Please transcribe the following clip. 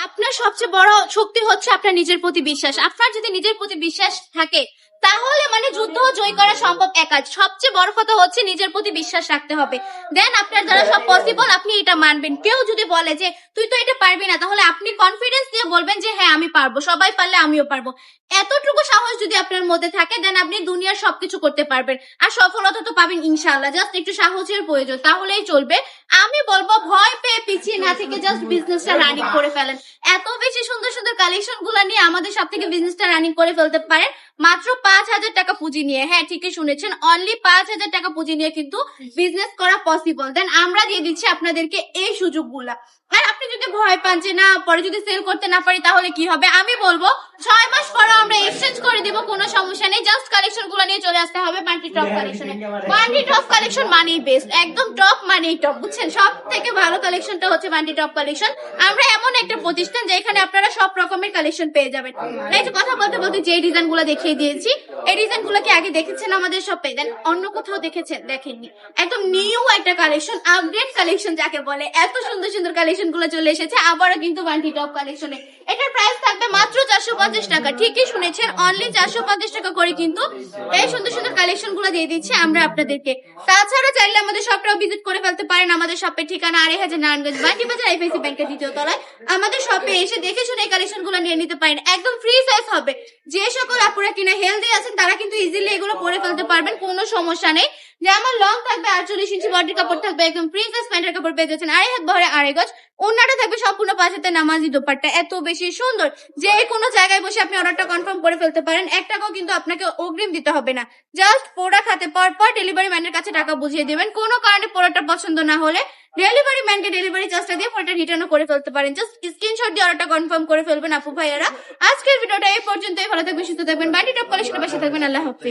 আপনার সবচেয়ে বড় শক্তি হচ্ছে আপনার নিজের প্রতি বিশ্বাস। আপনার যদি নিজের প্রতি বিশ্বাস থাকে তাহলে মানে যুদ্ধ জয় করা সম্ভব একা। সবচেয়ে বড় কথা হচ্ছে নিজের প্রতি বিশ্বাস রাখতে হবে। দেন আপনার দ্বারা সব পসিবল, আপনি এটা মানবেন। কেউ যদি বলে যে তুই তো এটা পারবি না, তাহলে আপনি কনফিডেন্স দিয়ে বলবেন যে হ্যাঁ আমি পারবো, সবাই পারলে আমিও পারবো। এতটুকু সাহস যদি আপনার মধ্যে থাকে দেন আপনি দুনিয়ার সবকিছু করতে পারবেন। আর সফলতা তো পাবেন ইনশাআল্লাহ। জাস্ট একটু সাহসের প্রয়োজন, তাহলেই চলবে। আমি বলবো ভয় পেয়ে পিছিয়ে না থেকে জাস্ট বিজনেসটা রানিং করে ফেলেন। এত বেশি সুন্দর সুন্দর কালেকশন গুলো নিয়ে আমাদের সব থেকে বিজনেসটা রানিং করে ফেলতে পারেন মাত্র 5,000 টাকা পুঁজি নিয়ে। হ্যাঁ ঠিকই শুনেছেন, অনলি 5,000 টাকা পুঁজি নিয়ে কিন্তু বিজনেস করা পসিবল। দেন আমরা দিয়ে দিচ্ছি আপনাদেরকে এই সুযোগগুলা। আর আপনি যদি ভয় পান যে না পরে যদি সেল করতে না পারি তাহলে কি হবে, আমি বলবো 6 মাস পরে আমরা এক্সচেঞ্জ করে দিব, কোনো সমস্যা নেই। জাস্ট কালেকশন গুলো নিয়ে চলে আসতে হবে বান্টি টপ কালেকশনে। বান্টি টপ কালেকশন মানেই বেস্ট, একদম টপ মানেই টপ, বুঝছেন? সব থেকে ভালো কালেকশনটা হচ্ছে বান্টি টপ কালেকশন। আমরা এমন একটা প্রতিষ্ঠান যেখানে আপনারা সব রকমের কালেকশন পেয়ে যাবেন। এই যে কথা বলতে বলতে যে ডিজাইন গুলো দেখিয়ে দিয়েছি, এই ডিজাইন গুলো কি আগে দেখেছেন আমাদের শপে? দেন অন্য কোথাও দেখেছেন? দেখেননি। একদম নিউ একটা কালেকশন, আপডেট কালেকশন যাকে বলে। এত সুন্দর সুন্দর কালেকশন গুলো চলে এসেছে আবারও কিন্তু বান্টি টপ কালেকশনে। এটার প্রাইস থাকবে মাত্র 450 টাকা। ঠিকই শুনেছেন, অনলি 450 টাকা করে কিন্তু এই সুন্দর সুন্দর কালেকশন গুলো দিয়ে দিচ্ছি আমরা আপনাদেরকে। তাছাড়া চাইলে আমাদের শপটাও ভিজিট করে ফেলতে পারেন। আমাদের শপের ঠিকানা 2,500 নারায়ণগঞ্জ বান্টি বাজার আইএফআইসি ব্যাংকের দ্বিতীয় তলায়। আমাদের শপে এসে দেখে শুনে এই কালেকশন গুলো নিয়ে নিতে পারেন। একদম ফ্রি সাইজ হবে। যে সকল আপুরা কিনা হেলদি আছেন তারা কিন্তু ইজিলি এগুলো পরে ফেলতে পারবেন, কোনো সমস্যা নেই। যে আমার লং থাকবে 48 ইঞ্চি, বডির কাপড় থাকবে একদম ফ্রি সাইজ, প্যান্টের কাপড় পেয়ে যাচ্ছেন 2.5 হাত বহরে 2.5 গজ। ওন্নাটা থাকবে সম্পূর্ণ 5 হাতে নামাজি দোপাট্টা, এত বেশি সুন্দর যে কোনো জায়গায় বসে আপনি অর্ডারটা কনফার্ম করে ফেলতে পারেন। 1 টাকাও কিন্তু আপনাকে অগ্রিম দিতে হবে না। জাস্ট প্রোডাক্ট হাতে পাওয়ার পর ডেলিভারি ম্যানের কাছে টাকা বুঝিয়ে দেবেন। কোনো কারণে প্রোডাক্টটা পছন্দ না হলে ডেলিভারি ম্যানকে ডেলিভারি চার্জটা দিয়ে প্রোডাক্ট রিটার্নও করে ফেলতে পারেন। জাস্ট স্ক্রিনশট দিয়ে অর্ডারটা কনফার্ম করে ফেলবেন আপু ভাইয়ারা। আজকের ভিডিওটা এই পর্যন্তই। ভালো থাকবেন, সুস্থ থাকবেন, বান্টি টপ কালেকশনের পাশে থাকবেন। আল্লাহ হাফেজ।